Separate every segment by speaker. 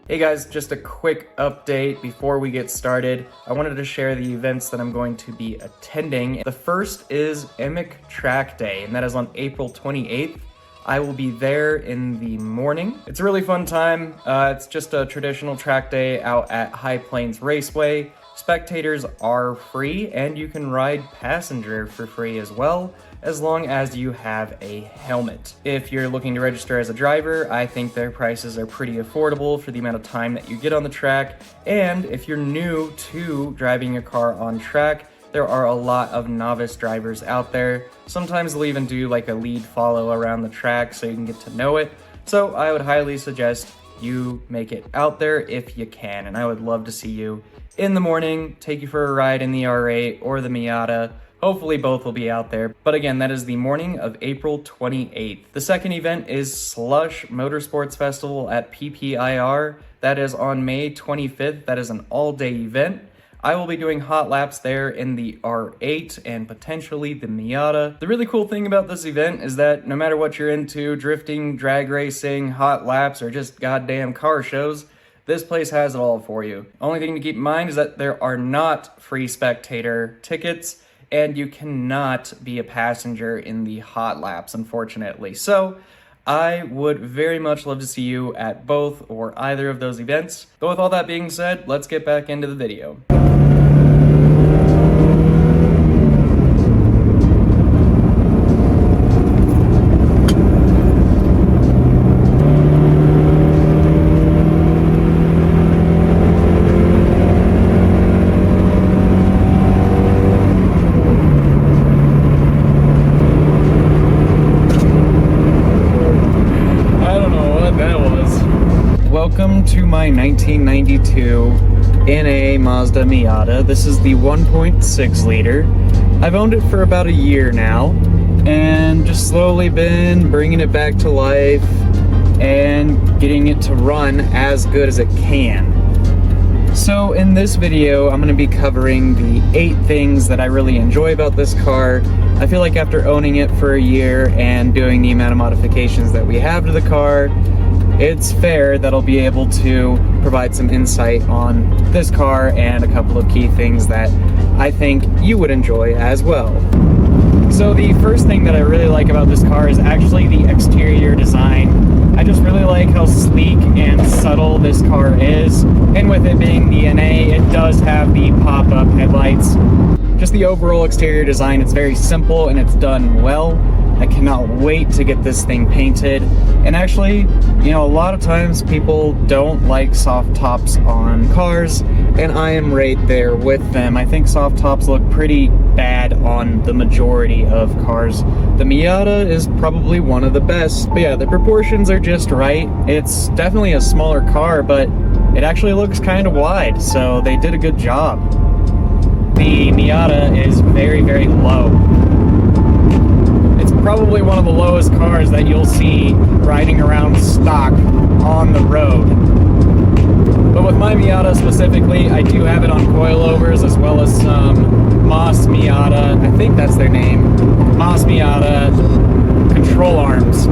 Speaker 1: Hey guys, just a quick update before we get started. I wanted to share the events that I'm going to be attending. The first is EMIC Track Day, and that is on April 28th. I will be there in the morning. It's a really fun time. It's just a traditional track day out at High Plains Raceway. Spectators are free, and you can ride passenger for free as well, as long as you have a helmet. If you're looking to register as a driver, I think their prices are pretty affordable for the amount of time that you get on the track. And if you're new to driving a car on track, there are a lot of novice drivers out there. Sometimes they'll even do like a lead follow around the track so you can get to know it. So I would highly suggest you make it out there if you can, and I would love to see you in the morning, take you for a ride in the R8 or the Miata. Hopefully both will be out there. But again, that is the morning of April 28th. The second event is Slush Motorsports Festival at PPIR. That is on May 25th. That is an all-day event. I will be doing hot laps there in the R8 and potentially the Miata. The really cool thing about this event is that no matter what you're into, drifting, drag racing, hot laps, or just goddamn car shows, this place has it all for you. Only thing to keep in mind is that there are not free spectator tickets, and you cannot be a passenger in the hot laps, unfortunately. So I would very much love to see you at both or either of those events. But with all that being said, let's get back into the video. Welcome to my 1992 NA Mazda Miata. This is the 1.6 liter. I've owned it for about a year now and just slowly been bringing it back to life and getting it to run as good as it can. So in this video, I'm going to be covering the 8 things that I really enjoy about this car. I feel like after owning it for a year and doing the amount of modifications that we have to the car, it's fair that I'll be able to provide some insight on this car and a couple of key things that I think you would enjoy as well. So the first thing that I really like about this car is actually the exterior design. I just really like how sleek and subtle this car is, and with it being the NA, it does have the pop-up headlights. Just the overall exterior design, it's very simple and it's done well. I cannot wait to get this thing painted. And actually, you know, a lot of times people don't like soft tops on cars, and I am right there with them. I think soft tops look pretty bad on the majority of cars. The Miata is probably one of the best. But yeah, the proportions are just right. It's definitely a smaller car, but it actually looks kind of wide, so they did a good job. The Miata is very, very low. It's probably one of the lowest cars that you'll see riding around stock on the road. But with my Miata specifically, I do have it on coilovers as well as some Moss Miata, I think that's their name, Moss Miata control arms.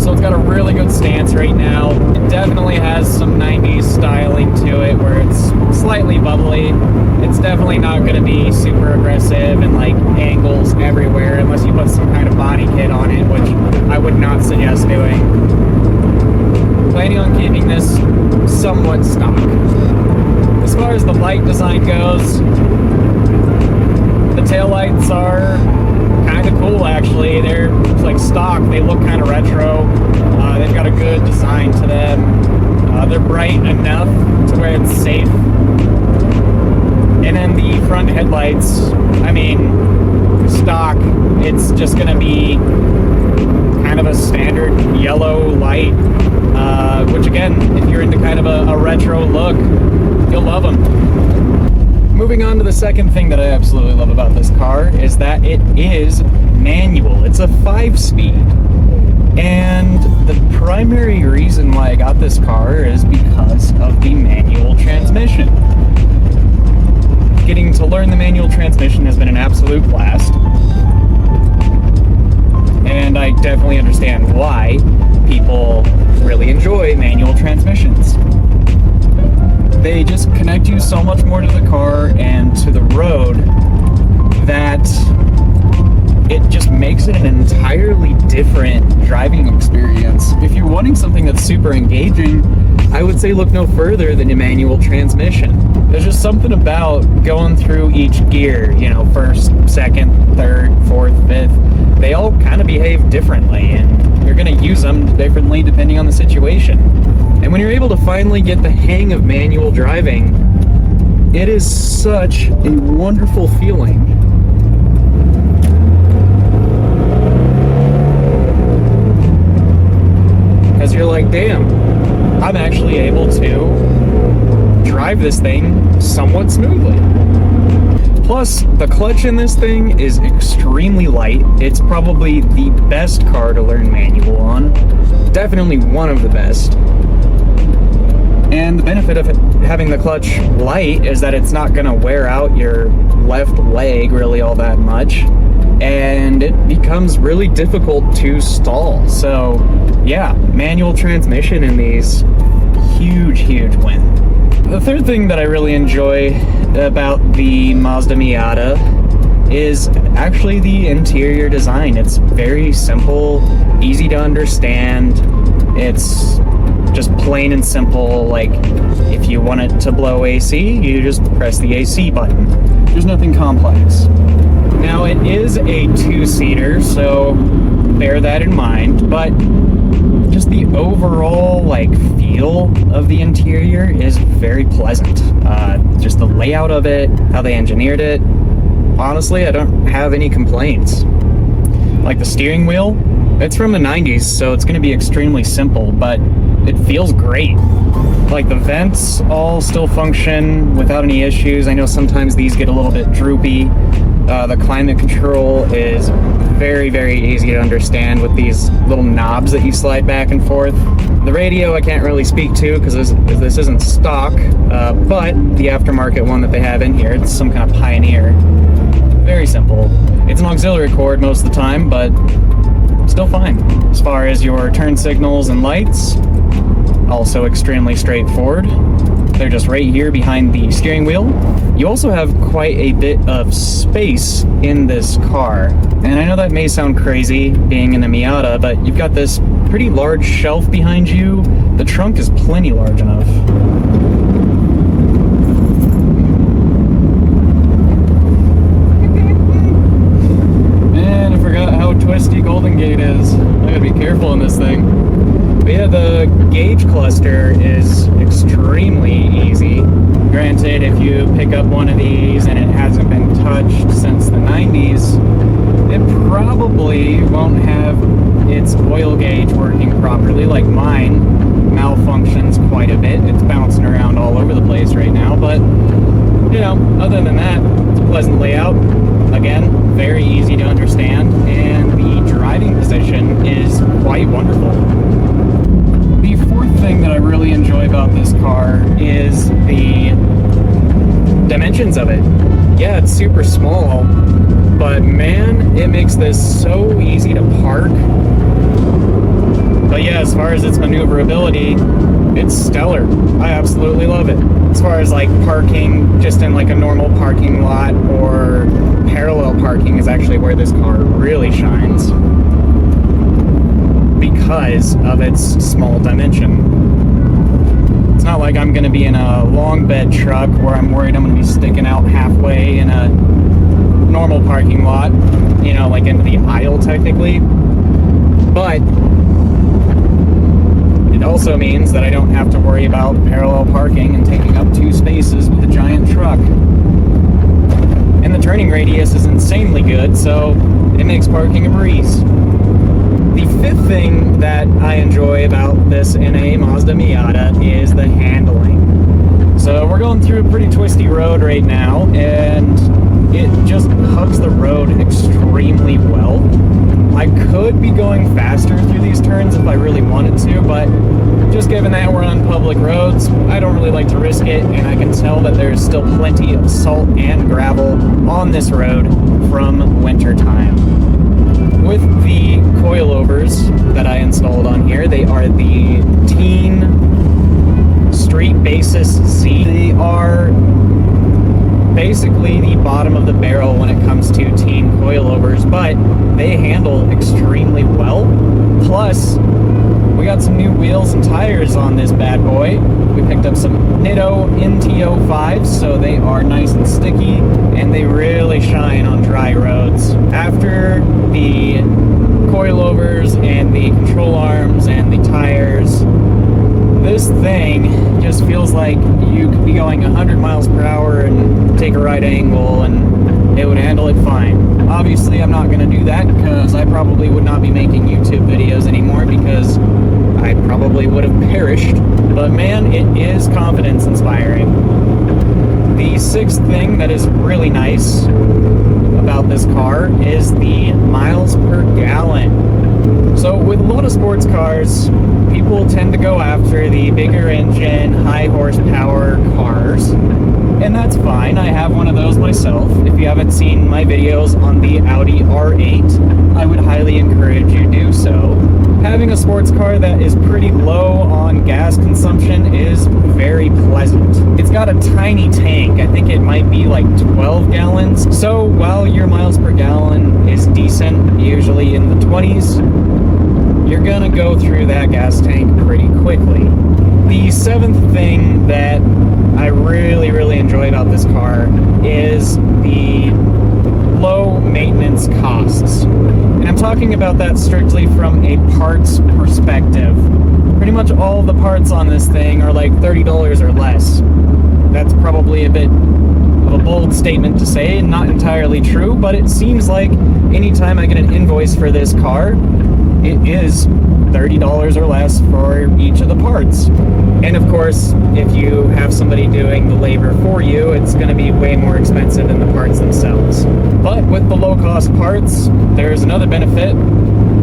Speaker 1: So it's got a really good stance right now. It definitely has some 90s styling to it where it's slightly bubbly. It's definitely not going to be super aggressive and like angles everywhere unless you put some kind of body kit on it, which I would not suggest doing. Planning on keeping this somewhat stock. As far as the light design goes, the taillights are kind of cool actually. They're like stock, they look kind of retro. They've got a good design to them. They're bright enough to where it's safe. And then the front headlights, I mean, stock, it's just gonna be kind of a standard yellow light, which again, if you're into kind of a retro look, you'll love them. Moving on to the second thing that I absolutely love about this car is that it is manual. It's a 5-speed. And the primary reason why I got this car is because of the manual transmission. Getting to learn the manual transmission has been an absolute blast. And I definitely understand why people really enjoy manual transmissions. They just connect you so much more to the car and to the road that it just makes it an entirely different driving experience. If you're wanting something that's super engaging, I would say look no further than a manual transmission. There's just something about going through each gear, you know, first, second, third, fourth, fifth. They all kind of behave differently, and you're going to use them differently depending on the situation. And when you're able to finally get the hang of manual driving, it is such a wonderful feeling. Because you're like, damn, I'm actually able to drive this thing somewhat smoothly. Plus, the clutch in this thing is extremely light. It's probably the best car to learn manual on. Definitely one of the best. And the benefit of having the clutch light is that it's not going to wear out your left leg really all that much. And it becomes really difficult to stall. So, yeah, manual transmission in these, huge, huge win. The third thing that I really enjoy about the Mazda Miata is actually the interior design. It's very simple, easy to understand. It's just plain and simple. Like, if you want it to blow AC, you just press the AC button. There's nothing complex. Now, it is a 2-seater, so bear that in mind, but just the overall feel of the interior is very pleasant. Just the layout of it, how they engineered it, honestly, I don't have any complaints. Like the steering wheel, it's from the 90s, so it's going to be extremely simple, but it feels great. Like the vents all still function without any issues. I know sometimes these get a little bit droopy. The climate control is very, very easy to understand with these little knobs that you slide back and forth. The radio I can't really speak to because this isn't stock, but the aftermarket one that they have in here, it's some kind of Pioneer. Very simple. It's an auxiliary cord most of the time, but still fine. As far as your turn signals and lights, also extremely straightforward. They're just right here behind the steering wheel. You also have quite a bit of space in this car. And I know that may sound crazy being in a Miata, but you've got this pretty large shelf behind you. The trunk is plenty large enough. Man, I forgot how twisty Golden Gate is. I gotta be careful in this thing. But yeah, the gauge cluster is extremely easy. Granted, if you pick up one of these and it hasn't been touched since the 90s, it probably won't have its oil gauge working properly. Like mine malfunctions quite a bit. It's bouncing around all over the place right now, but you know, other than that, it's a pleasant layout. Again, very easy to understand, and the driving position is quite wonderful. The fourth thing that I really enjoy about this car is the dimensions of it. Yeah, it's super small, but man, it makes this so easy to park. But yeah, as far as its maneuverability, it's stellar. I absolutely love it. As far as parking, just in a normal parking lot or parallel parking is actually where this car really shines because of its small dimension. It's not like I'm going to be in a long bed truck where I'm worried I'm going to be sticking out halfway in a normal parking lot, you know, into the aisle technically. But it also means that I don't have to worry about parallel parking and taking up 2 spaces with a giant truck. And the turning radius is insanely good, so it makes parking a breeze. The fifth thing that I enjoy about this NA Mazda Miata is the handling. So we're going through a pretty twisty road right now, and it just hugs the road extremely well. I could be going faster through these turns if I really wanted to, but just given that we're on public roads, I don't really like to risk it, and I can tell that there's still plenty of salt and gravel on this road from winter time. With the coilovers that I installed on here, they are the Teen Street Basis Z. They are basically the bottom of the barrel when it comes to teen coilovers, but they handle extremely well. Plus, we got some new wheels and tires on this bad boy. We picked up some Nitto NTO5s, so they are nice and sticky, and they really shine on dry roads. After the coilovers and the control arms and the tires, this thing just feels like you could be going 100 miles per hour and take a right angle and it would handle it fine. Obviously, I'm not going to do that because I probably would not be making YouTube videos anymore because I probably would have perished. But man, it is confidence inspiring. The sixth thing that is really nice about this car is the miles per gallon. So with a lot of sports cars, people tend to go after the bigger engine, high horsepower cars, and that's fine. I have one of those myself. If you haven't seen my videos on the Audi R8, I would highly encourage you do so. Having a sports car that is pretty low on gas consumption is very pleasant. It's got a tiny tank. I think it might be like 12 gallons. So while your miles per gallon is decent, usually in the 20s, you're gonna go through that gas tank pretty quickly. The seventh thing that I really enjoy about this car is the low maintenance costs. And I'm talking about that strictly from a parts perspective. Pretty much all the parts on this thing are like $30 or less. That's probably a bit of a bold statement to say, and not entirely true, but it seems like anytime I get an invoice for this car, it is $30 or less for each of the parts. And of course, if you have somebody doing the labor for you, it's going to be way more expensive than the parts themselves. But with the low-cost parts, there's another benefit.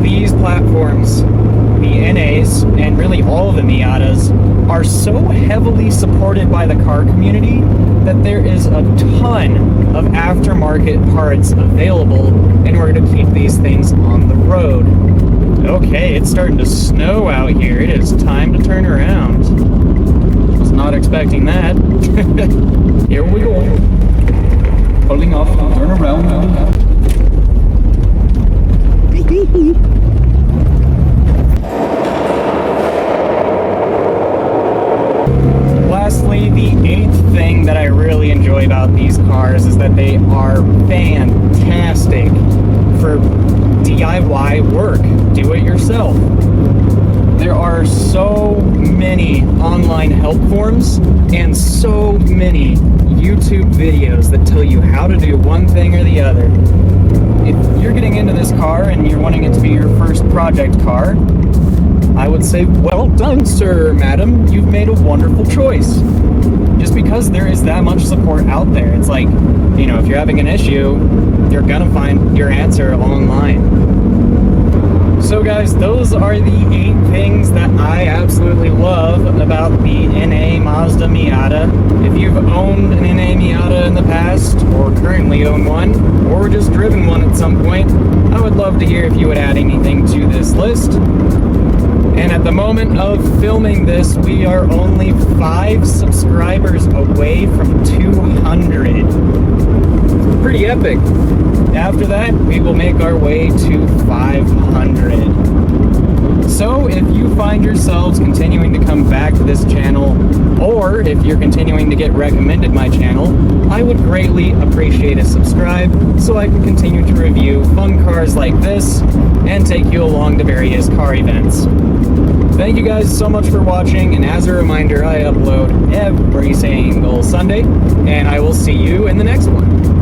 Speaker 1: These platforms, the NAs, and really all of the Miatas, are so heavily supported by the car community that there is a ton of aftermarket parts available in order to keep these things on the road. Okay, it's starting to snow out here. It is time to turn around. Was not expecting that. Here we go. Pulling off, turn around. Lastly, the eighth thing that I really enjoy about these cars is that they are fantastic for DIY work, do it yourself. There are so many online help forums and so many YouTube videos that tell you how to do one thing or the other. If you're getting into this car and you're wanting it to be your first project car, I would say, well done, sir, madam. You've made a wonderful choice. Just because there is that much support out there. It's like, you know, if you're having an issue, you're gonna find your answer online. So guys, those are the 8 things that I absolutely love about the NA Mazda Miata. If you've owned an NA Miata in the past, or currently own one, or just driven one at some point, I would love to hear if you would add anything to this list. And at the moment of filming this, we are only 5 subscribers away from 200. Pretty epic. After that, we will make our way to 500. So if you find yourselves continuing to come back to this channel, or if you're continuing to get recommended my channel, I would greatly appreciate a subscribe so I can continue to review fun cars like this and take you along to various car events. Thank you guys so much for watching, and as a reminder, I upload every single Sunday, and I will see you in the next one.